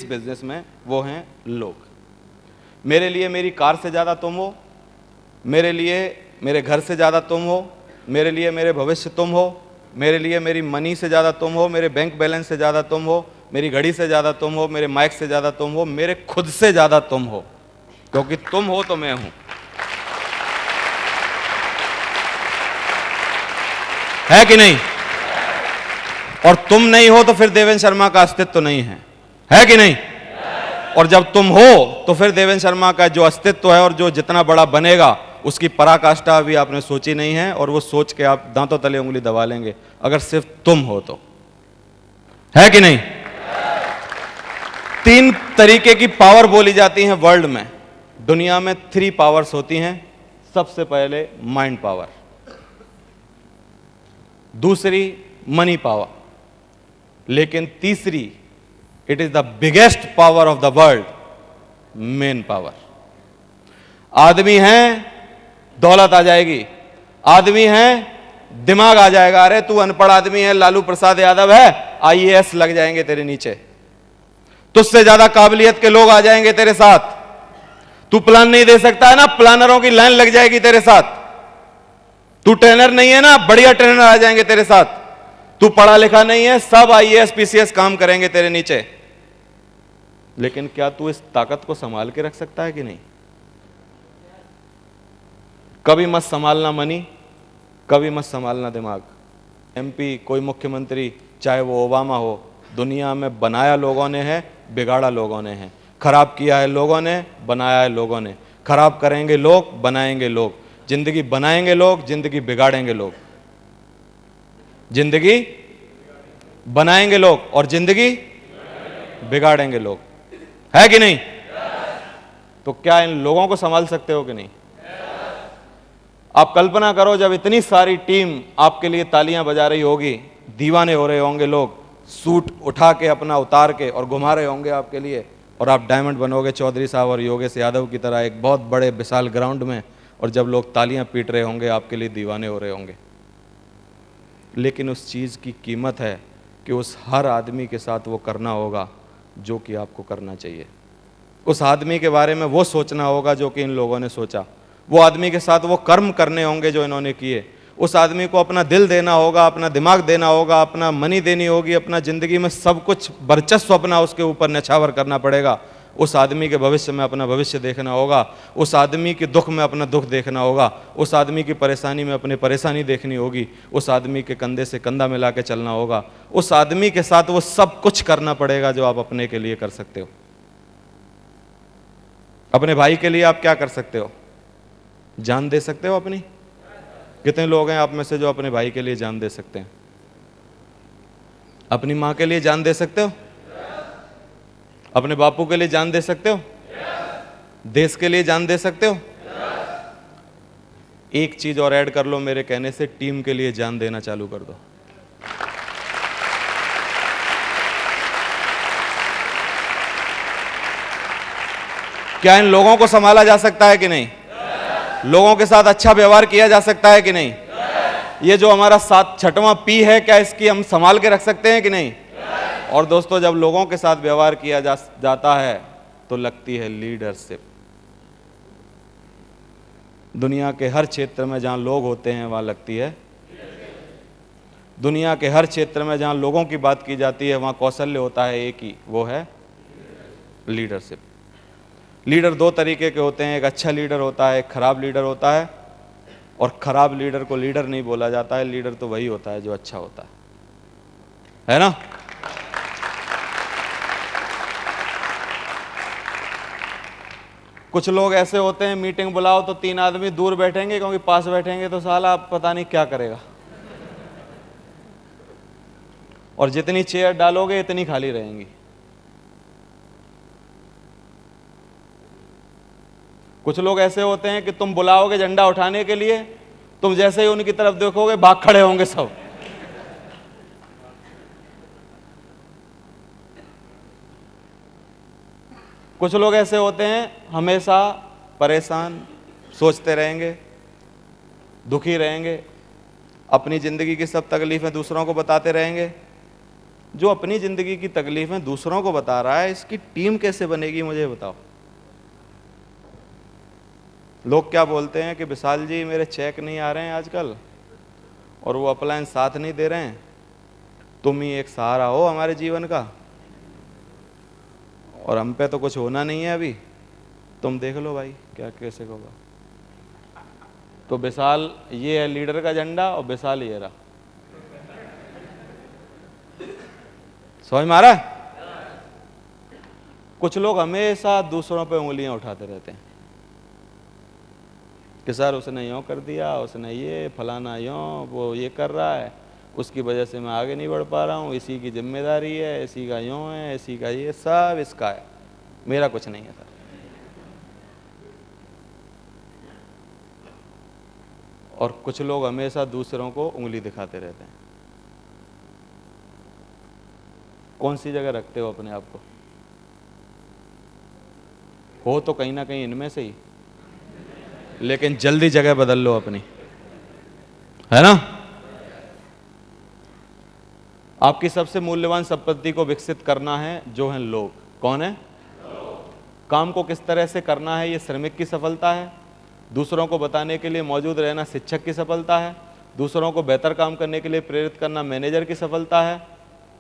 इस बिजनेस में, वो हैं लोग। मेरे लिए मेरी कार से ज़्यादा तुम हो, मेरे लिए मेरे घर से ज़्यादा तुम हो, मेरे लिए मेरे भविष्य तुम हो, मेरे लिए मेरी मनी से ज़्यादा तुम हो, मेरे बैंक बैलेंस से ज़्यादा तुम हो, मेरी घड़ी से ज़्यादा तुम हो, मेरे माइक से ज़्यादा तुम हो, मेरे खुद से ज़्यादा तुम हो, क्योंकि तुम हो तो मैं हूं। है कि नहीं? और तुम नहीं हो तो फिर देवेंद्र शर्मा का अस्तित्व तो नहीं है कि नहीं? और जब तुम हो तो फिर देवेंद्र शर्मा का जो अस्तित्व है और जो जितना बड़ा बनेगा उसकी पराकाष्ठा अभी आपने सोची नहीं है, और वो सोच के आप दांतों तले उंगली दबा लेंगे अगर सिर्फ तुम हो तो। है कि नहीं? 3 तरीके की पावर बोली जाती हैं वर्ल्ड में। दुनिया में 3 पावर्स होती हैं। सबसे पहले माइंड पावर, दूसरी मनी पावर, लेकिन तीसरी it is the biggest power of the world, main power. आदमी है दौलत आ जाएगी, आदमी है दिमाग आ जाएगा। अरे तू अनपढ़ आदमी है, लालू प्रसाद यादव है, आईएएस लग जाएंगे तेरे नीचे, तुझसे ज्यादा काबिलियत के लोग आ जाएंगे तेरे साथ। तू प्लान नहीं दे सकता है ना, प्लानरों की लाइन लग जाएगी तेरे साथ। तू ट्रेनर नहीं है ना, बढ़िया ट्रेनर आ जाएंगे तेरे साथ। तू पढ़ा लिखा नहीं है, सब आईएएस पीसीएस काम करेंगे तेरे नीचे। लेकिन क्या तू इस ताकत को संभाल के रख सकता है कि नहीं? कभी मत संभालना मनी, कभी मत संभालना दिमाग। एमपी कोई मुख्यमंत्री, चाहे वो ओबामा हो, दुनिया में बनाया लोगों ने है, बिगाड़ा लोगों ने है। खराब किया है लोगों ने, बनाया है लोगों ने। खराब करेंगे लोग, बनाएंगे लोग। जिंदगी बनाएंगे लोग, जिंदगी बिगाड़ेंगे लोग। जिंदगी बनाएंगे लोग और जिंदगी बिगाड़ेंगे लोग। है कि नहीं? तो क्या इन लोगों को संभाल सकते हो कि नहीं? आप कल्पना करो, जब इतनी सारी टीम आपके लिए तालियां बजा रही होगी, दीवाने हो रहे होंगे लोग, सूट उठा के अपना उतार के और घुमा रहे होंगे आपके लिए, और आप डायमंड बनोगे चौधरी साहब और योगेश यादव की तरह एक बहुत बड़े विशाल ग्राउंड में, और जब लोग तालियां पीट रहे होंगे आपके लिए, दीवाने हो रहे होंगे। लेकिन उस चीज़ की कीमत है कि उस हर आदमी के साथ वो करना होगा जो कि आपको करना चाहिए। उस आदमी के बारे में वो सोचना होगा जो कि इन लोगों ने सोचा। वो आदमी के साथ वो कर्म करने होंगे जो इन्होंने किए। उस आदमी को अपना दिल देना होगा, अपना दिमाग देना होगा, अपना मनी देनी होगी, अपना जिंदगी में सब कुछ वर्चस्व अपना उसके ऊपर न्यौछावर करना पड़ेगा। उस आदमी के भविष्य में अपना भविष्य देखना होगा, उस आदमी के दुख में अपना दुख देखना होगा, उस आदमी की परेशानी में अपनी परेशानी देखनी होगी, उस आदमी के कंधे से कंधा मिला के चलना होगा। उस आदमी के साथ वो सब कुछ करना पड़ेगा जो आप अपने के लिए कर सकते हो। अपने भाई के लिए आप क्या कर सकते हो? जान दे सकते हो अपनी? कितने लोग हैं आप में से जो अपने भाई के लिए जान दे सकते हैं? अपनी मां के लिए जान दे सकते हो? अपने बापू के लिए जान दे सकते हो? देश के लिए जान दे सकते हो? एक चीज और ऐड कर लो मेरे कहने से, टीम के लिए जान देना चालू कर दो। क्या इन लोगों को संभाला जा सकता है कि नहीं? लोगों के साथ अच्छा व्यवहार किया जा सकता है कि नहीं? ये जो हमारा 6वां पी है, क्या इसकी हम संभाल के रख सकते हैं कि नहीं? और दोस्तों, जब लोगों के साथ व्यवहार किया जाता है तो लगती है लीडरशिप। दुनिया के हर क्षेत्र में जहां लोग होते हैं वहां लगती है। दुनिया के हर क्षेत्र में जहां लोगों की बात की जाती है वहां कौशल्य होता है एक ही, वो है लीडरशिप। लीडर 2 तरीके के होते हैं, एक अच्छा लीडर होता है, एक खराब लीडर होता है। और खराब लीडर को लीडर नहीं बोला जाता है, लीडर तो वही होता है जो अच्छा होता है ना? कुछ लोग ऐसे होते हैं, मीटिंग बुलाओ तो 3 आदमी दूर बैठेंगे, क्योंकि पास बैठेंगे तो साला पता नहीं क्या करेगा, और जितनी चेयर डालोगे इतनी खाली रहेंगी। कुछ लोग ऐसे होते हैं कि तुम बुलाओगे झंडा उठाने के लिए, तुम जैसे ही उनकी तरफ देखोगे भाग खड़े होंगे सब। कुछ लोग ऐसे होते हैं हमेशा परेशान, सोचते रहेंगे, दुखी रहेंगे, अपनी जिंदगी की सब तकलीफें दूसरों को बताते रहेंगे, जो अपनी जिंदगी की तकलीफें दूसरों को बता रहा है, इसकी टीम कैसे बनेगी मुझे बताओ। लोग क्या बोलते हैं कि विशाल जी मेरे चेक नहीं आ रहे हैं आजकल और वो अपलाइन साथ नहीं दे रहे हैं, तुम ही एक सहारा हो हमारे जीवन का और हम पे तो कुछ होना नहीं है अभी, तुम देख लो भाई क्या कैसे होगा। तो विशाल ये है लीडर का झंडा और विशाल ये रहा। समझ में आ रहा है? कुछ लोग हमेशा दूसरों पे उंगलियां उठाते रहते हैं कि सर उसने यूं कर दिया, उसने ये फलाना यूं, वो ये कर रहा है, उसकी वजह से मैं आगे नहीं बढ़ पा रहा हूँ, इसी की जिम्मेदारी है, इसी का यूं है, इसी का ये, सब इसका है, मेरा कुछ नहीं है सर। और कुछ लोग हमेशा दूसरों को उंगली दिखाते रहते हैं। कौन सी जगह रखते हो अपने आप को? हो तो कहीं ना कहीं इनमें से ही, लेकिन जल्दी जगह बदल लो अपनी, है ना? आपकी सबसे मूल्यवान संपत्ति को विकसित करना है जो है लोग। कौन है? काम को किस तरह से करना है ये श्रमिक की सफलता है, दूसरों को बताने के लिए मौजूद रहना शिक्षक की सफलता है, दूसरों को बेहतर काम करने के लिए प्रेरित करना मैनेजर की सफलता है,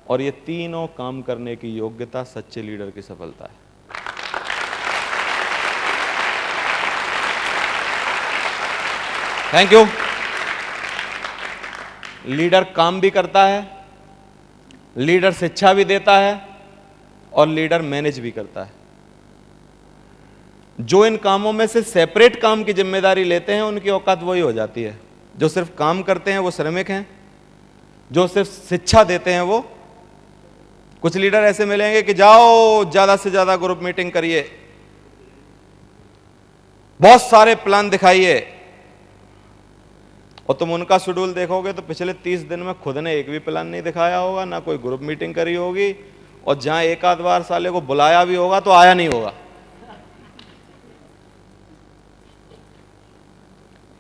और ये तीनों काम करने की योग्यता सच्चे लीडर की सफलता है। Thank you. लीडर काम भी करता है, लीडर शिक्षा भी देता है और लीडर मैनेज भी करता है। जो इन कामों में से सेपरेट काम की जिम्मेदारी लेते हैं उनकी औकात वही हो जाती है। जो सिर्फ काम करते हैं वो श्रमिक हैं, जो सिर्फ शिक्षा देते हैं वो। कुछ लीडर ऐसे मिलेंगे कि जाओ ज्यादा से ज्यादा ग्रुप मीटिंग करिए, बहुत सारे प्लान दिखाइए, और तुम उनका शेड्यूल देखोगे तो पिछले 30 दिन में खुद ने एक भी प्लान नहीं दिखाया होगा, ना कोई ग्रुप मीटिंग करी होगी, और जहां एक आध बार साले को बुलाया भी होगा तो आया नहीं होगा।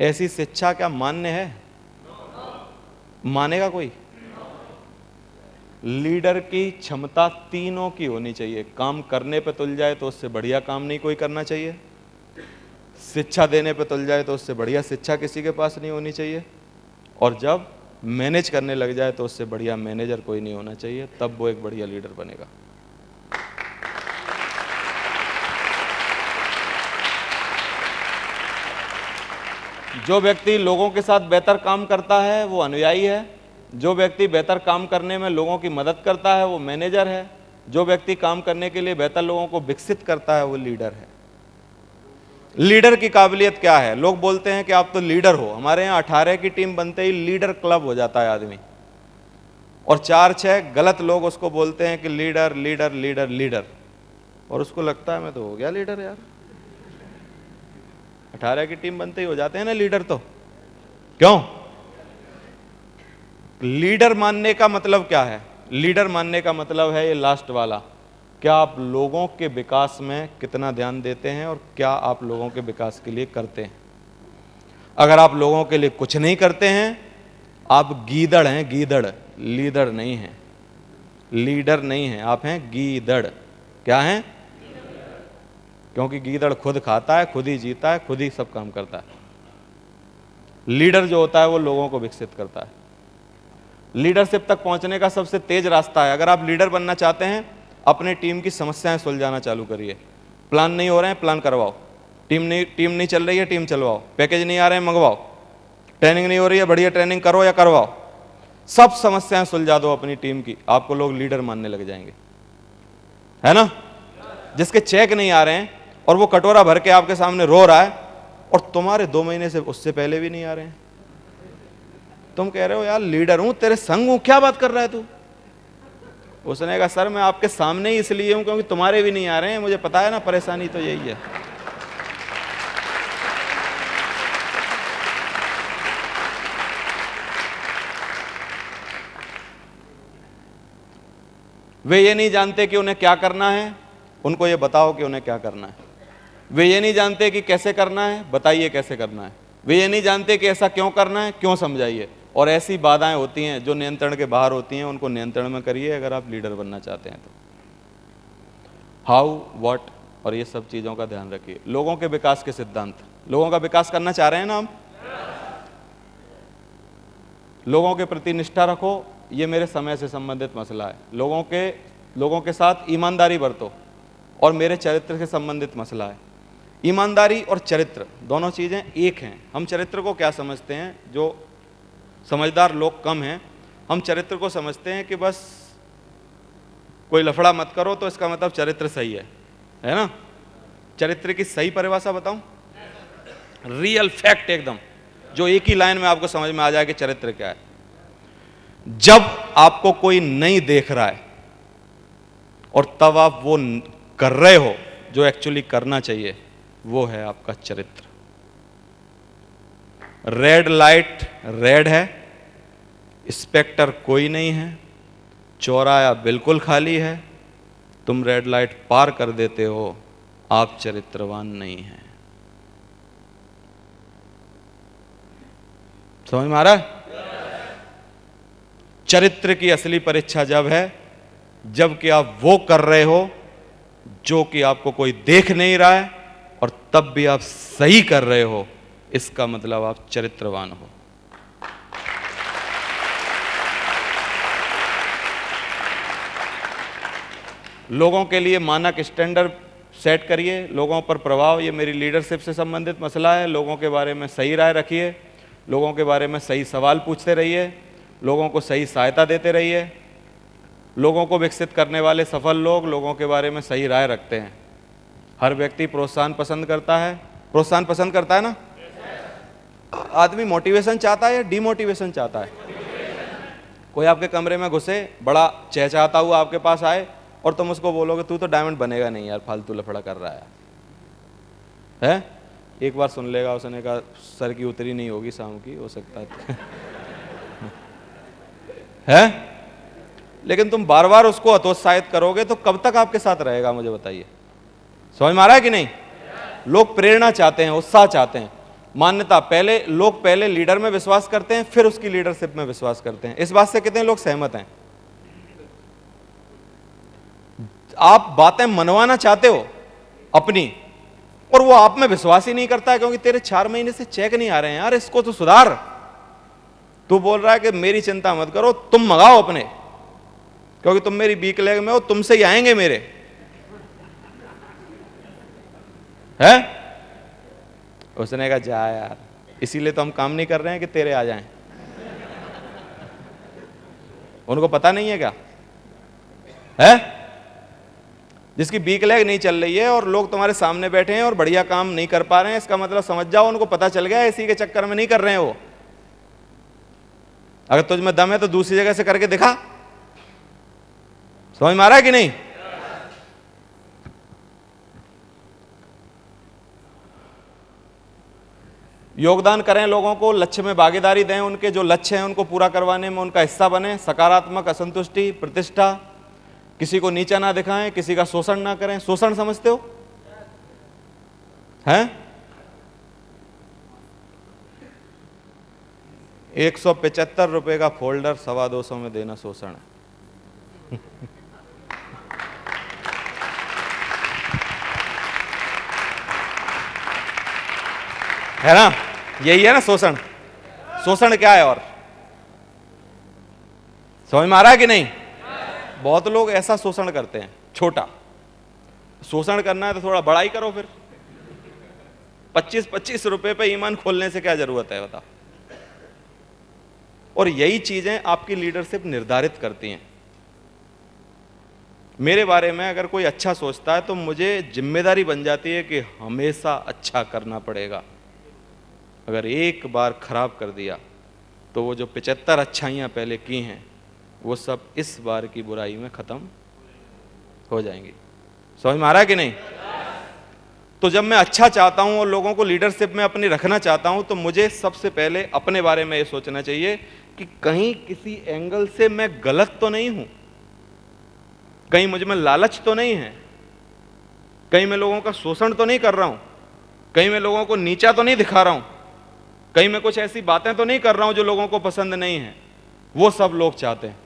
ऐसी शिक्षा क्या मान्य है? मानेगा कोई? लीडर की क्षमता तीनों की होनी चाहिए। काम करने पे तुल जाए तो उससे बढ़िया काम नहीं कोई करना चाहिए, शिक्षा देने पे तुल जाए तो उससे बढ़िया शिक्षा किसी के पास नहीं होनी चाहिए, और जब मैनेज करने लग जाए तो उससे बढ़िया मैनेजर कोई नहीं होना चाहिए। तब वो एक बढ़िया लीडर बनेगा। जो व्यक्ति लोगों के साथ बेहतर काम करता है वो अनुयायी है, जो व्यक्ति बेहतर काम करने में लोगों की मदद करता है वो मैनेजर है, जो व्यक्ति काम करने के लिए बेहतर लोगों को विकसित करता है वो लीडर है। लीडर की काबिलियत क्या है? लोग बोलते हैं कि आप तो लीडर हो। हमारे यहाँ 18 की टीम बनते ही लीडर क्लब हो जाता है आदमी, और 4-6 गलत लोग उसको बोलते हैं कि लीडर लीडर लीडर लीडर, और उसको लगता है मैं तो हो गया लीडर यार। 18 की टीम बनते ही हो जाते हैं ना लीडर। तो क्यों? लीडर मानने का मतलब क्या है? लीडर मानने का मतलब है ये लास्ट वाला, क्या आप लोगों के विकास में कितना ध्यान देते हैं और क्या आप लोगों के विकास के लिए करते हैं। अगर आप लोगों के लिए कुछ नहीं करते हैं आप गीदड़ हैं, गीदड़, लीडर नहीं हैं, लीडर नहीं हैं, आप हैं गीदड़। क्या हैं? क्योंकि गीदड़ खुद खाता है, खुद ही जीता है, खुद ही सब काम करता है। लीडर जो होता है वो लोगों को विकसित करता है। लीडरशिप तक पहुंचने का सबसे तेज रास्ता है, अगर आप लीडर बनना चाहते हैं अपने टीम की समस्याएं सुलझाना चालू करिए। प्लान नहीं हो रहे हैं, प्लान करवाओ। टीम नहीं चल रही है, टीम चलवाओ। पैकेज नहीं आ रहे हैं, मंगवाओ। ट्रेनिंग नहीं हो रही है, बढ़िया ट्रेनिंग करो या करवाओ। सब समस्याएं सुलझा दो अपनी टीम की, आपको लोग लीडर मानने लग जाएंगे, है ना? जिसके चेक नहीं आ रहे हैं और वो कटोरा भर के आपके सामने रो रहा है, और तुम्हारे 2 महीने से उससे पहले भी नहीं आ रहे हैं, तुम कह रहे हो यार लीडर हूं, तेरे संग हूं, क्या बात कर रहा है तू? उसने कहा सर मैं आपके सामने ही इसलिए हूं क्योंकि तुम्हारे भी नहीं आ रहे हैं, मुझे पता है ना, परेशानी तो यही है। वे ये नहीं जानते कि उन्हें क्या करना है, उनको ये बताओ कि उन्हें क्या करना है। वे ये नहीं जानते कि कैसे करना है, बताइए कैसे करना है। वे ये नहीं जानते कि ऐसा क्यों करना है, क्यों समझाइए। और ऐसी बाधाएं होती हैं जो नियंत्रण के बाहर होती हैं, उनको नियंत्रण में करिए अगर आप लीडर बनना चाहते हैं तो। हाउ, व्हाट और ये सब चीज़ों का ध्यान रखिए। लोगों के विकास के सिद्धांत, लोगों का विकास करना चाह रहे हैं ना हम, लोगों के प्रति निष्ठा रखो, ये मेरे समय से संबंधित मसला है। लोगों के साथ ईमानदारी बरतो और मेरे चरित्र से संबंधित मसला है। ईमानदारी और चरित्र दोनों चीज़ें एक हैं। हम चरित्र को क्या समझते हैं, जो समझदार लोग कम हैं, हम चरित्र को समझते हैं कि बस कोई लफड़ा मत करो तो इसका मतलब चरित्र सही है ना। चरित्र की सही परिभाषा बताऊं, रियल फैक्ट एकदम, जो एक ही लाइन में आपको समझ में आ जाए कि चरित्र क्या है। जब आपको कोई नहीं देख रहा है और तब आप वो कर रहे हो जो एक्चुअली करना चाहिए, वो है आपका चरित्र। रेड लाइट रेड है, इंस्पेक्टर कोई नहीं है, चौराहा बिल्कुल खाली है, तुम रेड लाइट पार कर देते हो, आप चरित्रवान नहीं हैं। समझ में आ रहा है? चरित्र की असली परीक्षा जब है जबकि आप वो कर रहे हो जो कि आपको कोई देख नहीं रहा है और तब भी आप सही कर रहे हो, इसका मतलब आप चरित्रवान हो। लोगों के लिए मानक स्टैंडर्ड सेट करिए, लोगों पर प्रभाव, ये मेरी लीडरशिप से संबंधित मसला है। लोगों के बारे में सही राय रखिए, लोगों के बारे में सही सवाल पूछते रहिए, लोगों को सही सहायता देते रहिए। लोगों को विकसित करने वाले सफल लोग लोगों के बारे में सही राय रखते हैं। हर व्यक्ति प्रोत्साहन पसंद करता है, प्रोत्साहन पसंद करता है ना। आदमी मोटिवेशन चाहता है या डिमोटिवेशन चाहता है? कोई आपके कमरे में घुसे, बड़ा चहचहाता हुआ आपके पास आए और तुम उसको बोलोगे तू तो डायमंड बनेगा नहीं यार, फालतू लफड़ा कर रहा है? एक बार सुन लेगा, उसने कहा सर की उतरी नहीं होगी शाम की, हो सकता है? लेकिन तुम बार बार उसको हतोत्साहित करोगे तो कब तक आपके साथ रहेगा, मुझे बताइए। समझ में आ रहा है कि नहीं? लोग प्रेरणा चाहते हैं, उत्साह चाहते हैं, मान्यता। लोग पहले लीडर में विश्वास करते हैं, फिर उसकी लीडरशिप में विश्वास करते हैं। इस बात से कितने लोग सहमत हैं? आप बातें मनवाना चाहते हो अपनी, और वो आप में विश्वास ही नहीं करता है क्योंकि तेरे 4 महीने से चेक नहीं आ रहे हैं, यार इसको तो सुधार। तू बोल रहा है कि मेरी चिंता मत करो, तुम मंगाओ अपने, क्योंकि तुम मेरी वीक लेग में हो, तुमसे ही आएंगे मेरे, है? उसने कहा जा यार, इसीलिए तो हम काम नहीं कर रहे हैं कि तेरे आ जाएं। उनको पता नहीं है क्या है? जिसकी वीक लेग नहीं चल रही है और लोग तुम्हारे सामने बैठे हैं और बढ़िया काम नहीं कर पा रहे हैं, इसका मतलब समझ जाओ उनको पता चल गया, इसी के चक्कर में नहीं कर रहे हैं वो। अगर तुझ में दम है तो दूसरी जगह से करके दिखा। समझ में आ रहा है कि नहीं? योगदान करें, लोगों को लक्ष्य में भागीदारी दें, उनके जो लक्ष्य हैं उनको पूरा करवाने में उनका हिस्सा बने। सकारात्मक असंतुष्टि, प्रतिष्ठा, किसी को नीचा ना दिखाएं, किसी का शोषण ना करें। शोषण समझते हो? हैं? 175 रुपए का फोल्डर 225 में देना शोषण है। है ना? यही है ना शोषण। शोषण क्या है? और समझ में आ रहा है कि नहीं? बहुत लोग ऐसा शोषण करते हैं, छोटा। शोषण करना है तो थोड़ा बड़ा ही करो फिर। 25-25 रुपए पे ईमान खोलने से क्या जरूरत है, बताओ? और यही चीजें आपकी लीडरशिप निर्धारित करती हैं। मेरे बारे में अगर कोई अच्छा सोचता है तो मुझे जिम्मेदारी बन जाती है कि हमेशा अच्छा करना पड़ेगा। अगर एक बार खराब कर दिया तो वो जो 75 अच्छाइयां पहले की हैं वो सब इस बार की बुराई में खत्म हो जाएंगी। समझ में आ रहा है कि नहीं? तो जब मैं अच्छा चाहता हूं और लोगों को लीडरशिप में अपनी रखना चाहता हूं तो मुझे सबसे पहले अपने बारे में ये सोचना चाहिए कि कहीं किसी एंगल से मैं गलत तो नहीं हूं, कहीं मुझ में लालच तो नहीं है, कहीं मैं लोगों का शोषण तो नहीं कर रहा हूं, कहीं मैं लोगों को नीचा तो नहीं दिखा रहा हूं। कहीं मैं कुछ ऐसी बातें तो नहीं कर रहा हूं जो लोगों को पसंद नहीं है, वो सब लोग चाहते हैं।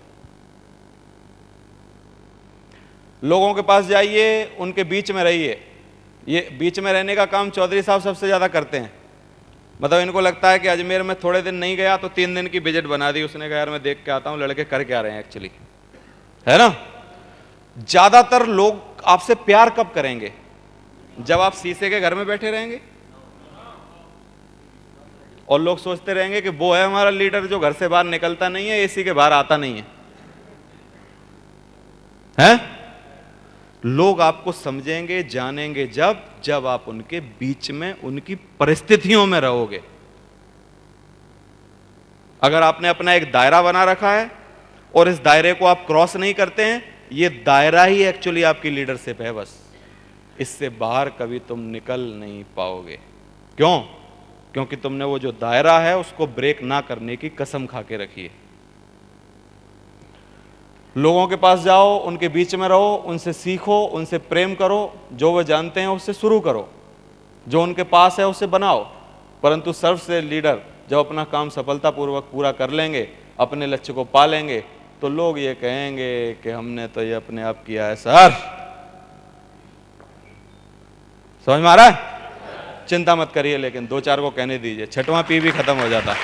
लोगों के पास जाइए, उनके बीच में रहिए। ये बीच में रहने का काम चौधरी साहब सबसे ज्यादा करते हैं। मतलब इनको लगता है कि अजमेर में थोड़े दिन नहीं गया तो 3 दिन की विजिट बना दी उसने, कहा यार मैं देख के आता हूं लड़के कर क्या रहे हैं एक्चुअली, है ना। ज्यादातर लोग आपसे प्यार कब करेंगे? जब आप शीशे के घर में बैठे रहेंगे और लोग सोचते रहेंगे कि वो है हमारा लीडर जो घर से बाहर निकलता नहीं है, एसी के बाहर आता नहीं है, हैं? लोग आपको समझेंगे, जानेंगे जब आप उनके बीच में, उनकी परिस्थितियों में रहोगे। अगर आपने अपना एक दायरा बना रखा है और इस दायरे को आप क्रॉस नहीं करते हैं, ये दायरा ही एक्चुअली आपकी लीडरशिप है बस। इससे बाहर कभी तुम निकल नहीं पाओगे। क्यों? क्योंकि तुमने वो जो दायरा है उसको ब्रेक ना करने की कसम खा के रखी है। लोगों के पास जाओ, उनके बीच में रहो, उनसे सीखो, उनसे प्रेम करो, जो वो जानते हैं उससे शुरू करो, जो उनके पास है उससे बनाओ। परंतु सर्वश्रेष्ठ लीडर जब अपना काम सफलतापूर्वक पूरा कर लेंगे, अपने लक्ष्य को पा लेंगे, तो लोग ये कहेंगे कि हमने तो ये अपने आप किया है सर। समझ में आ रहा है? चिंता मत करिए, लेकिन 2-4 को कहने दीजिए, 6वां पी भी खत्म हो जाता।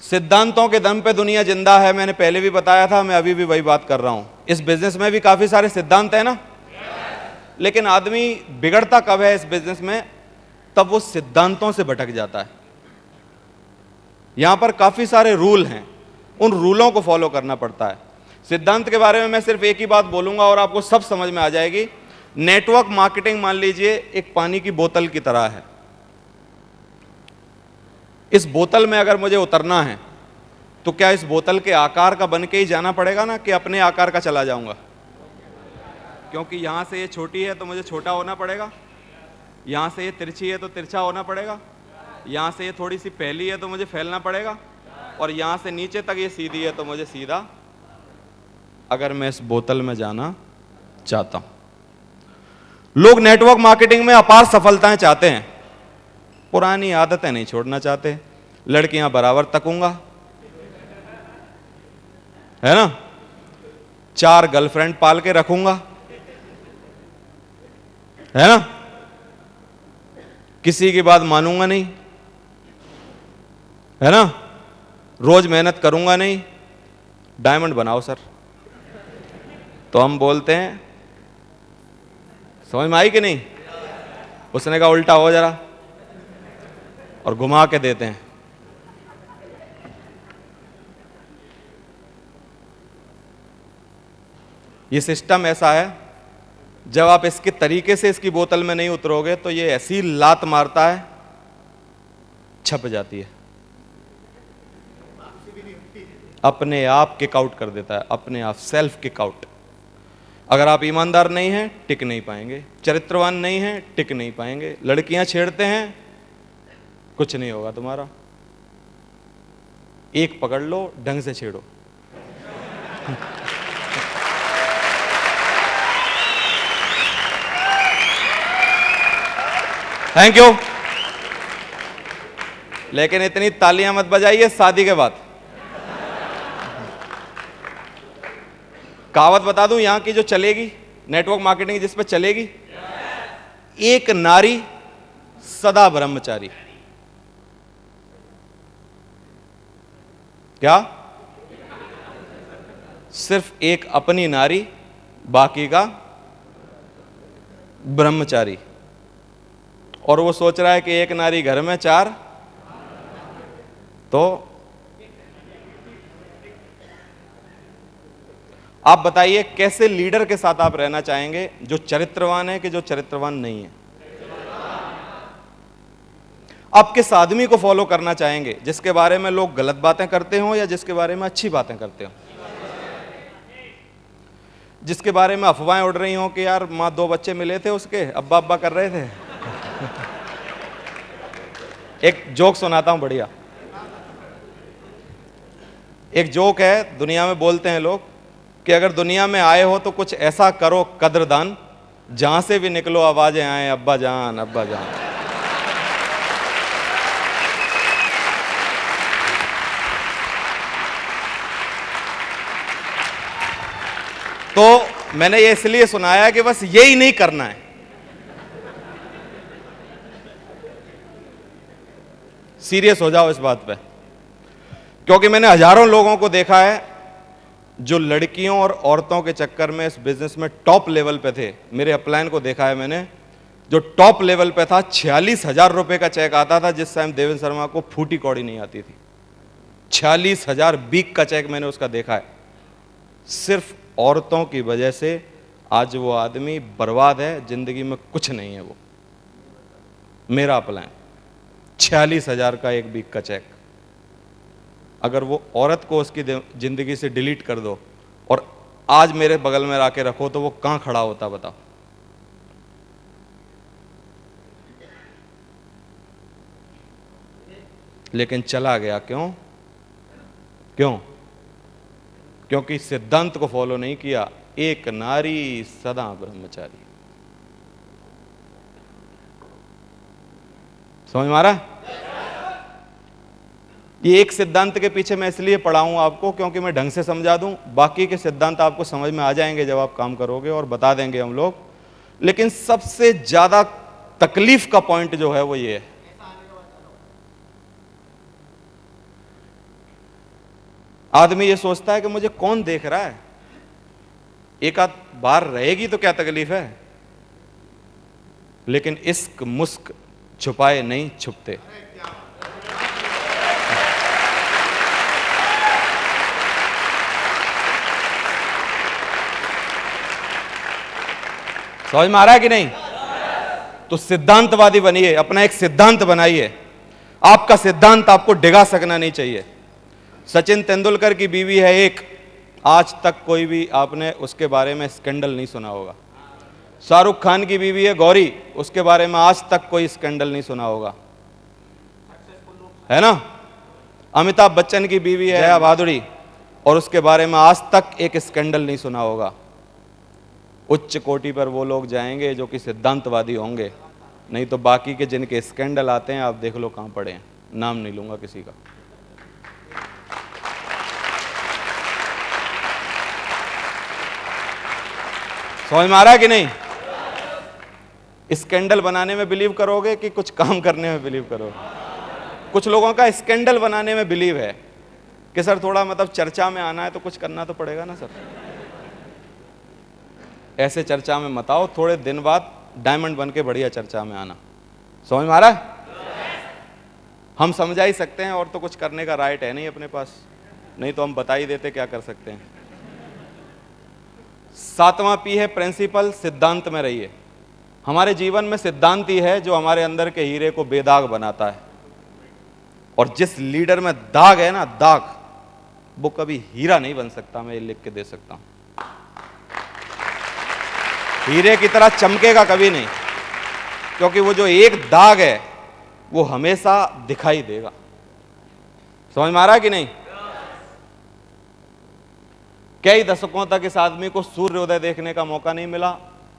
सिद्धांतों के दम पे दुनिया जिंदा है, मैंने पहले भी बताया था, मैं अभी भी वही बात कर रहा हूं। इस बिजनेस में भी काफी सारे सिद्धांत है ना, लेकिन आदमी बिगड़ता कब है इस बिजनेस में? तब वो सिद्धांतों से भटक जाता है। यहां पर काफी सारे रूल हैं, उन रूलों को फॉलो करना पड़ता है। सिद्धांत के बारे में मैं सिर्फ एक ही बात बोलूंगा और आपको सब समझ में आ जाएगी। नेटवर्क मार्केटिंग मान लीजिए एक पानी की बोतल की तरह है। इस बोतल में अगर मुझे उतरना है तो क्या इस बोतल के आकार का बन के ही जाना पड़ेगा ना, कि अपने आकार का चला जाऊंगा? क्योंकि यहां से ये छोटी है तो मुझे छोटा होना पड़ेगा, यहां से ये तिरछी है तो तिरछा होना पड़ेगा, यहां से ये थोड़ी सी फैली है तो मुझे फैलना पड़ेगा, और यहां से नीचे तक ये सीधी है तो मुझे सीधा, अगर मैं इस बोतल में जाना चाहता हूं। लोग नेटवर्क मार्केटिंग में अपार सफलताएं चाहते हैं, पुरानी आदतें नहीं छोड़ना चाहते। लड़कियां बराबर तकूंगा, है ना, 4 गर्लफ्रेंड पाल के रखूंगा, है ना, किसी की बात मानूंगा नहीं, है ना, रोज मेहनत करूंगा नहीं। डायमंड बनाओ सर, तो हम बोलते हैं, समझ में आई कि नहीं? उसने कहा उल्टा हो जरा, और घुमा के देते हैं। ये सिस्टम ऐसा है, जब आप इसके तरीके से इसकी बोतल में नहीं उतरोगे तो ये ऐसी लात मारता है, छप जाती है, अपने आप किक आउट कर देता है, अपने आप सेल्फ किक आउट। अगर आप ईमानदार नहीं हैं टिक नहीं पाएंगे, चरित्रवान नहीं हैं टिक नहीं पाएंगे। लड़कियां छेड़ते हैं, कुछ नहीं होगा तुम्हारा। एक पकड़ लो, ढंग से छेड़ो। Thank you. लेकिन इतनी तालियां मत बजाइए शादी के बाद। कहावत बता दूं यहां की जो चलेगी, नेटवर्क मार्केटिंग जिस पे चलेगी, एक नारी सदा ब्रह्मचारी। क्या? सिर्फ एक अपनी नारी, बाकी का ब्रह्मचारी। और वो सोच रहा है कि एक नारी घर में 4, तो आप बताइए कैसे लीडर के साथ आप रहना चाहेंगे, जो चरित्रवान है कि जो चरित्रवान नहीं है? आप किस आदमी को फॉलो करना चाहेंगे, जिसके बारे में लोग गलत बातें करते हो या जिसके बारे में अच्छी बातें करते हो? जिसके बारे में अफवाहें उड़ रही हो कि यार मां 2 बच्चे मिले थे उसके, अब्बा अब्बा कर रहे थे। एक जोक सुनाता हूं बढ़िया। एक जोक है, दुनिया में बोलते हैं लोग कि अगर दुनिया में आए हो तो कुछ ऐसा करो कद्रदान जहां से भी निकलो आवाजें आए, अब्बा जान अब्बा जान। तो मैंने ये इसलिए सुनाया कि बस यही नहीं करना है। सीरियस हो जाओ इस बात पे, क्योंकि मैंने हजारों लोगों को देखा है जो लड़कियों और औरतों के चक्कर में इस बिजनेस में टॉप लेवल पे थे। मेरे अपलाइन को देखा है मैंने, जो टॉप लेवल पे था, 46,000 रुपए का चेक आता था जिस टाइम देवेंद्र शर्मा को फूटी कौड़ी नहीं आती थी। 46,000 बीक का चेक मैंने उसका देखा है। सिर्फ औरतों की वजह से आज वो आदमी बर्बाद है, जिंदगी में कुछ नहीं है वो। मेरा अपलाइन 46,000 का एक वीक का चेक, अगर वो औरत को उसकी जिंदगी से डिलीट कर दो और आज मेरे बगल में आके रखो तो वो कहां खड़ा होता बताओ। लेकिन चला गया, क्यों? क्यों? क्योंकि सिद्धांत को फॉलो नहीं किया। एक नारी सदा ब्रह्मचारी। समझ में आ रहा है? ये एक सिद्धांत के पीछे मैं इसलिए पढ़ा हूं आपको क्योंकि मैं ढंग से समझा दूं। बाकी के सिद्धांत आपको समझ में आ जाएंगे जब आप काम करोगे और बता देंगे हम लोग। लेकिन सबसे ज्यादा तकलीफ का पॉइंट जो है वो ये है, आदमी ये सोचता है कि मुझे कौन देख रहा है, एक आध बार रहेगी तो क्या तकलीफ है, लेकिन इश्क मुस्क छुपाए नहीं छुपते। समझ में आ रहा है कि नहीं? तो सिद्धांतवादी बनिए, अपना एक सिद्धांत बनाइए। आपका सिद्धांत आपको डिगा सकना नहीं चाहिए। सचिन तेंदुलकर की बीवी है एक, आज तक कोई भी आपने उसके बारे में स्कैंडल नहीं सुना होगा। शाहरुख खान की बीवी है गौरी, उसके बारे में आज तक कोई स्कैंडल नहीं सुना होगा, है ना? अमिताभ बच्चन की बीवी है जया भादुड़ी, और उसके बारे में आज तक एक स्कैंडल नहीं सुना होगा। उच्च कोटि पर वो लोग जाएंगे जो कि सिद्धांतवादी होंगे, नहीं तो बाकी के जिनके स्कैंडल आते हैं आप देख लो कहां पड़े हैं। नाम नहीं लूंगा किसी का। समझ में आ रहा है कि नहीं? स्कैंडल बनाने में बिलीव करोगे कि कुछ काम करने में बिलीव करोगे? कुछ लोगों का स्कैंडल बनाने में बिलीव है कि सर थोड़ा मतलब चर्चा में आना है तो कुछ करना तो पड़ेगा ना सर। ऐसे चर्चा में मत आओ, थोड़े दिन बाद डायमंड बन के बढ़िया चर्चा में आना। समझ में आ रहा है? हम समझा ही सकते हैं, और तो कुछ करने का राइट है नहीं अपने पास, नहीं तो हम बता ही देते क्या कर सकते हैं। 7वां पी है प्रिंसिपल, सिद्धांत में रहिए। हमारे जीवन में सिद्धांत ही है जो हमारे अंदर के हीरे को बेदाग बनाता है। और जिस लीडर में दाग है ना, दाग, वो कभी हीरा नहीं बन सकता। मैं ये लिख के दे सकता हूं, हीरे की तरह चमकेगा कभी नहीं, क्योंकि वो जो एक दाग है वो हमेशा दिखाई देगा। समझ में आ रहा है कि नहीं? कई दशकों तक इस आदमी को सूर्योदय देखने का मौका नहीं मिला।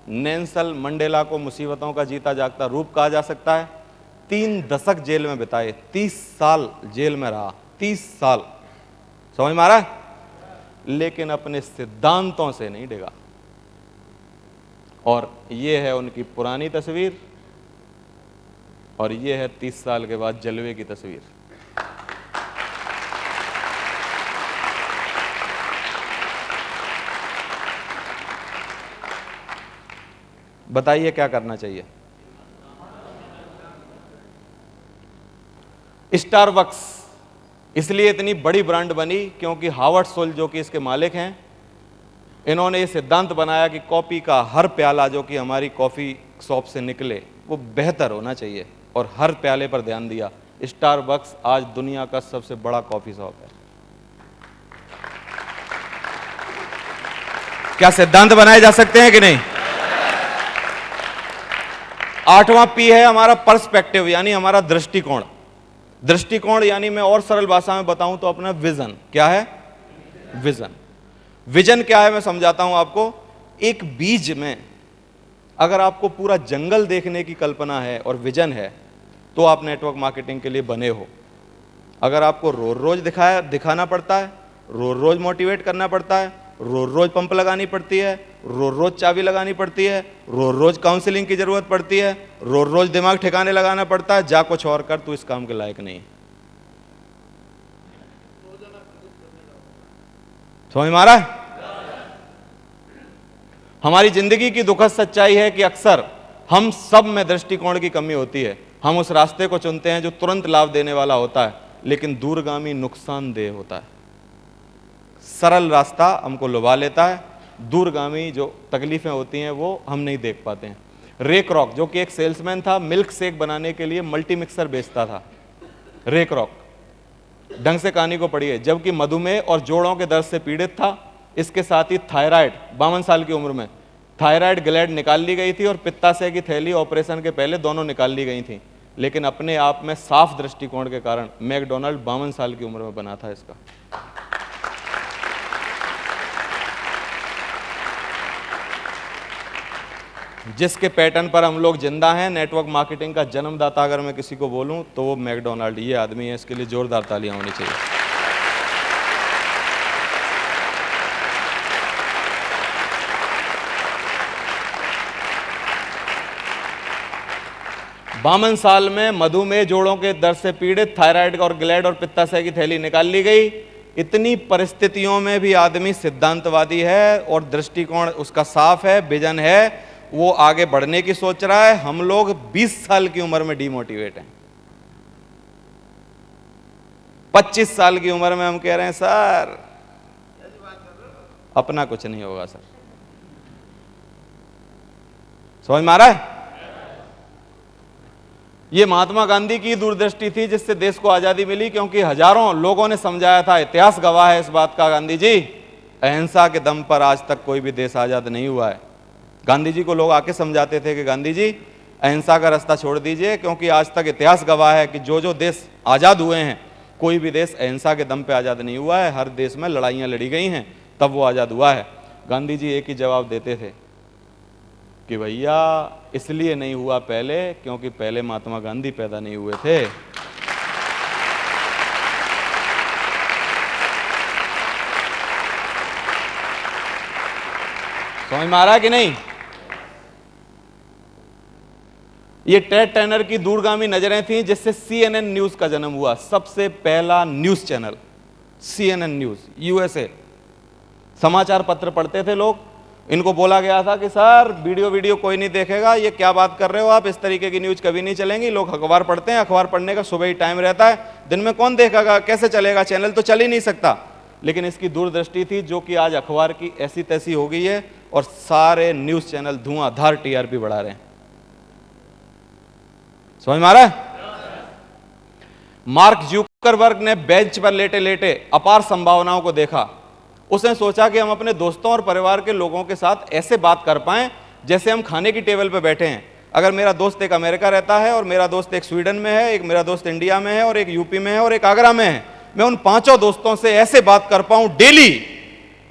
नेल्सन मंडेला को मुसीबतों का जीता जागता रूप कहा जा सकता है। 3 दशक जेल में बिताए, 30 साल जेल में रहा, 30 साल। समझ में आ रहा है? लेकिन अपने सिद्धांतों से नहीं डिगा। और ये है उनकी पुरानी तस्वीर, और ये है 30 साल के बाद जलवे की तस्वीर। बताइए क्या करना चाहिए? स्टारबक्स इसलिए इतनी बड़ी ब्रांड बनी क्योंकि हावर्ड सोल जो कि इसके मालिक हैं, इन्होंने ये सिद्धांत बनाया कि कॉफी का हर प्याला जो कि हमारी कॉफी शॉप से निकले वो बेहतर होना चाहिए, और हर प्याले पर ध्यान दिया। स्टारबक्स आज दुनिया का सबसे बड़ा कॉफी शॉप है। क्या सिद्धांत बनाए जा सकते हैं कि नहीं? 8वां पी है हमारा पर्सपेक्टिव, यानी हमारा दृष्टिकोण। दृष्टिकोण यानी मैं और सरल भाषा में बताऊं तो अपना विजन। क्या है? विजन। विजन क्या है मैं समझाता हूं आपको। एक बीज में अगर आपको पूरा जंगल देखने की कल्पना है और विजन है तो आप नेटवर्क मार्केटिंग के लिए बने हो। अगर आपको रोज रोज दिखाना पड़ता है, रोज रोज मोटिवेट करना पड़ता है, रोज रोज पंप लगानी पड़ती है, रोज रोज चाबी लगानी पड़ती है, रोज रोज काउंसलिंग की जरूरत पड़ती है, रोज रोज दिमाग ठिकाने लगाना पड़ता है, जा कुछ और कर, तू इस काम के लायक नहीं। समझ में आ रहा है? हमारी जिंदगी की दुखद सच्चाई है कि अक्सर हम सब में दृष्टिकोण की कमी होती है। हम उस रास्ते को चुनते हैं जो तुरंत लाभ देने वाला होता है, लेकिन दूरगामी नुकसानदेह होता है। सरल रास्ता हमको लुभा लेता है, दूरगामी जो तकलीफें होती हैं वो हम नहीं देख पाते हैं। रे क्रॉक जो कि एक सेल्समैन था, मिल्क शेक बनाने के लिए मल्टी मिक्सर बेचता था। रे क्रॉक, ढंग से कहानी को पढ़िए। जबकि मधुमेह और जोड़ों के दर्द से पीड़ित था, इसके साथ ही थायराइड, 52 साल की उम्र में थायराइड ग्लैंड निकाल ली गई थी और पित्ताशय की थैली ऑपरेशन के पहले दोनों निकाल ली गई थी। लेकिन अपने आप में साफ दृष्टिकोण के कारण मैकडोनाल्ड 52 साल की उम्र में बना था इसका। जिसके पैटर्न पर हम लोग जिंदा हैं, नेटवर्क मार्केटिंग का जन्मदाता अगर मैं किसी को बोलूं तो वो मैकडोनाल्ड ये आदमी है। इसके लिए जोरदार तालियां होनी चाहिए। बावन साल में मधुमेह, जोड़ों के दर्द से पीड़ित, थायराइड और ग्लैंड और पित्ताशय की थैली निकाल ली गई। इतनी परिस्थितियों में भी आदमी सिद्धांतवादी है और दृष्टिकोण उसका साफ है, विजन है, वो आगे बढ़ने की सोच रहा है। हम लोग 20 साल की उम्र में डिमोटिवेट हैं। 25 साल की उम्र में हम कह रहे हैं सर अपना कुछ नहीं होगा सर। समझ में आ रहा है? ये महात्मा गांधी की दूरदृष्टि थी जिससे देश को आजादी मिली, क्योंकि हजारों लोगों ने समझाया था, इतिहास गवाह है इस बात का, गांधी जी अहिंसा के दम पर आज तक कोई भी देश आजाद नहीं हुआ है। गांधी जी को लोग आके समझाते थे कि गांधी जी अहिंसा का रास्ता छोड़ दीजिए, क्योंकि आज तक इतिहास गवाह है कि जो जो देश आजाद हुए हैं, कोई भी देश अहिंसा के दम पे आजाद नहीं हुआ है। हर देश में लड़ाइयां लड़ी गई हैं, तब वो आजाद हुआ है। गांधी जी एक ही जवाब देते थे कि भैया इसलिए नहीं हुआ पहले क्योंकि पहले महात्मा गांधी पैदा नहीं हुए थे। समझ में आ रहा है कि नहीं? ये टेड टर्नर की दूरगामी नजरें थी जिससे CNN न्यूज का जन्म हुआ। सबसे पहला news channel CNN news, USA। समाचार पत्र पढ़ते थे लोग, इनको बोला गया था कि सर वीडियो कोई नहीं देखेगा, ये क्या बात कर रहे हो आप, इस तरीके की न्यूज कभी नहीं चलेंगी। लोग अखबार पढ़ते हैं, अखबार पढ़ने का सुबह ही टाइम रहता है, दिन में कौन देखेगा, कैसे चलेगा, चैनल तो चल ही नहीं सकता। लेकिन इसकी दूरदृष्टि थी जो कि आज अखबार की ऐसी तैसी हो गई है और सारे न्यूज चैनल धुआंधार TRP बढ़ा रहे हैं। समझ में आ रहा है? मार्क ज़ुकरबर्ग ने बेंच पर लेटे लेटे अपार संभावनाओं को देखा। उसने सोचा कि हम अपने दोस्तों और परिवार के लोगों के साथ ऐसे बात कर पाएं जैसे हम खाने की टेबल पर बैठे हैं। अगर मेरा दोस्त एक अमेरिका रहता है और मेरा दोस्त एक स्वीडन में है, एक मेरा दोस्त इंडिया में है और एक यूपी में है और एक आगरा में है, मैं उन पांचों दोस्तों से ऐसे बात कर पाऊं डेली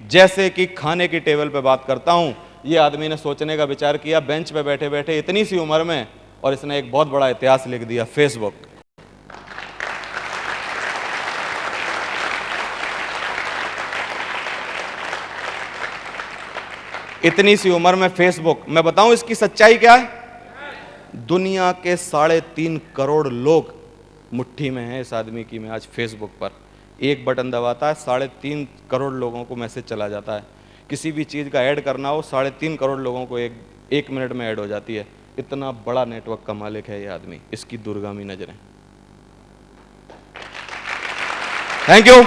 जैसे कि खाने की टेबल पे बात करता हूं। ये आदमी ने सोचने का विचार किया बेंच पे बैठे बैठे इतनी सी उम्र में, और इसने एक बहुत बड़ा इतिहास लिख दिया, फेसबुक। इतनी सी उम्र में फेसबुक। मैं बताऊं इसकी सच्चाई क्या है? दुनिया के 3.5 करोड़ लोग मुट्ठी में हैं इस आदमी की में आज फेसबुक पर। एक बटन दबाता है, 3.5 करोड़ लोगों को मैसेज चला जाता है। किसी भी चीज़ का ऐड करना हो, 3.5 करोड़ लोगों को एक मिनट में ऐड हो जाती है। इतना बड़ा नेटवर्क का मालिक है ये आदमी। इसकी दूरगामी नजरें। Thank you.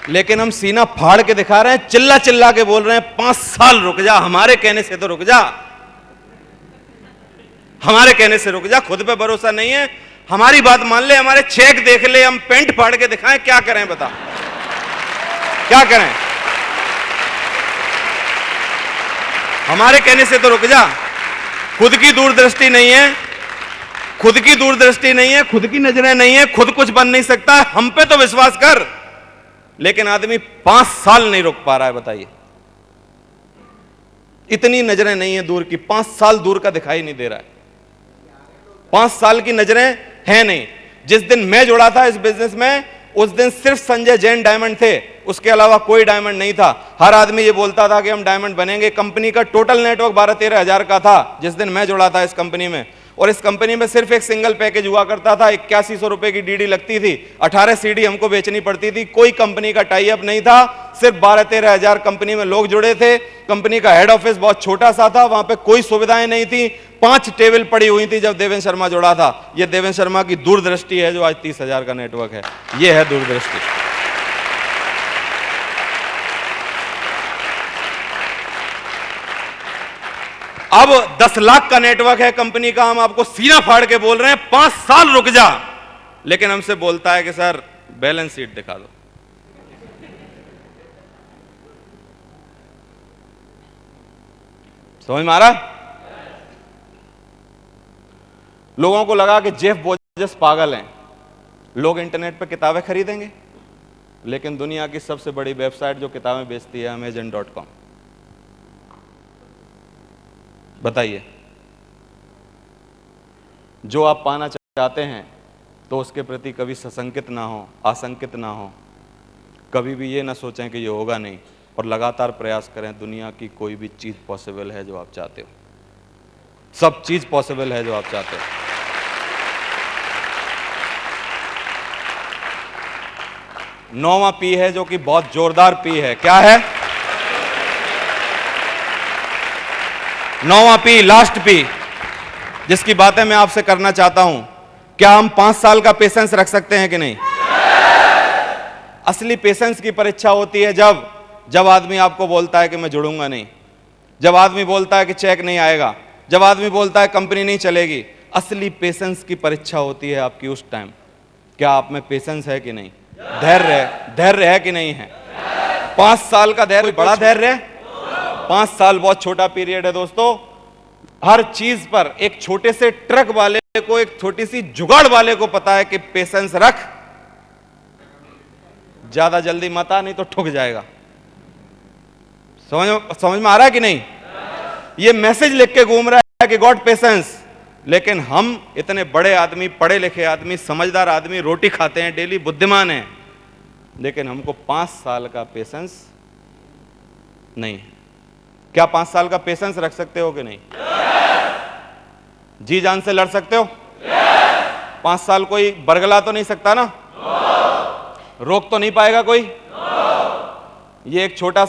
लेकिन हम सीना फाड़ के दिखा रहे हैं, चिल्ला चिल्ला के बोल रहे हैं 5 साल रुक जा, हमारे कहने से तो रुक जा, हमारे कहने से रुक जा। खुद पे भरोसा नहीं है, हमारी बात मान ले, हमारे चेक देख ले, हम पेंट फाड़ के दिखाएं, क्या करें बता, क्या करें? हमारे कहने से तो रुक जा। खुद की दूरदृष्टि नहीं है, खुद की दूरदृष्टि नहीं है, खुद की नजरें नहीं है, खुद कुछ बन नहीं सकता, हम पे तो विश्वास कर। लेकिन आदमी 5 साल नहीं रुक पा रहा है, बताइए। इतनी नजरें नहीं है दूर की, 5 साल दूर का दिखाई नहीं दे रहा है, 5 साल की नजरें हैं नहीं। जिस दिन मैं जुड़ा था इस बिजनेस में, उस दिन सिर्फ संजय जैन डायमंड थे, उसके अलावा कोई डायमंड नहीं था। हर आदमी ये बोलता था कि हम डायमंड बनेंगे। कंपनी का टोटल नेटवर्क 12-13 हजार का था जिस दिन मैं जुड़ा था इस कंपनी में, और इस कंपनी में सिर्फ एक सिंगल पैकेज हुआ करता था, 8100 रुपए की डीडी लगती थी, 18 सीडी हमको बेचनी पड़ती थी, कोई कंपनी का टाई अप नहीं था, सिर्फ 12-13 हजार कंपनी में लोग जुड़े थे। कंपनी का हेड ऑफिस बहुत छोटा सा था, वहां पे कोई सुविधाएं नहीं थी, 5 टेबल पड़ी हुई थी जब देवेंद्र शर्मा जुड़ा था। यह देवेंद्र शर्मा की दूरदृष्टि है जो आज 30 हजार का नेटवर्क है, यह है दूरदृष्टि। अब 10 लाख का नेटवर्क है कंपनी का, हम आपको सीना फाड़ के बोल रहे हैं 5 साल रुक जा, लेकिन हमसे बोलता है कि सर बैलेंस शीट दिखा दो। समझ में आ रहा? लोगों को लगा कि जेफ बेजोस पागल हैं, लोग इंटरनेट पर किताबें खरीदेंगे, लेकिन दुनिया की सबसे बड़ी वेबसाइट जो किताबें बेचती है Amazon.com। बताइए, जो आप पाना चाहते हैं तो उसके प्रति कभी सशंकित ना हो, आशंकित ना हो, कभी भी ये ना सोचें कि ये होगा नहीं, और लगातार प्रयास करें। दुनिया की कोई भी चीज पॉसिबल है जो आप चाहते हो, सब चीज पॉसिबल है जो आप चाहते हो। नौवां पी है जो कि बहुत जोरदार पी है, क्या है? नौवां पी, लास्ट पी, जिसकी बातें मैं आपसे करना चाहता हूं। क्या हम 5 साल का पेशेंस रख सकते हैं कि नहीं? असली पेशेंस की परीक्षा होती है जब आदमी आपको बोलता है कि मैं जुड़ूंगा नहीं, जब आदमी बोलता है कि चेक नहीं आएगा, जब आदमी बोलता है कंपनी नहीं चलेगी। असली पेशेंस की परीक्षा होती है आपकी उस टाइम। क्या आप में पेशेंस है कि नहीं? धैर्य है कि नहीं है? 5 साल का धैर्य बड़ा धैर्य है, 5 साल बहुत छोटा पीरियड है दोस्तों। हर चीज पर एक छोटे से ट्रक वाले को, एक छोटी सी जुगाड़ वाले को पता है कि पेशेंस रख, ज्यादा जल्दी मत आ, नहीं तो ठुक जाएगा। समझ में आ रहा है कि नहीं? ये मैसेज लिख के घूम रहा है कि गॉड पेशेंस, लेकिन हम इतने बड़े आदमी, पढ़े लिखे आदमी, समझदार आदमी, रोटी खाते हैं डेली, बुद्धिमान हैं, लेकिन हमको 5 साल का पेशेंस नहीं है। क्या 5 साल का पेशेंस रख सकते हो कि नहीं? जी जान से लड़ सकते हो? 5 साल कोई बरगला तो नहीं सकता ना? रोक तो नहीं पाएगा कोई? ये एक छोटा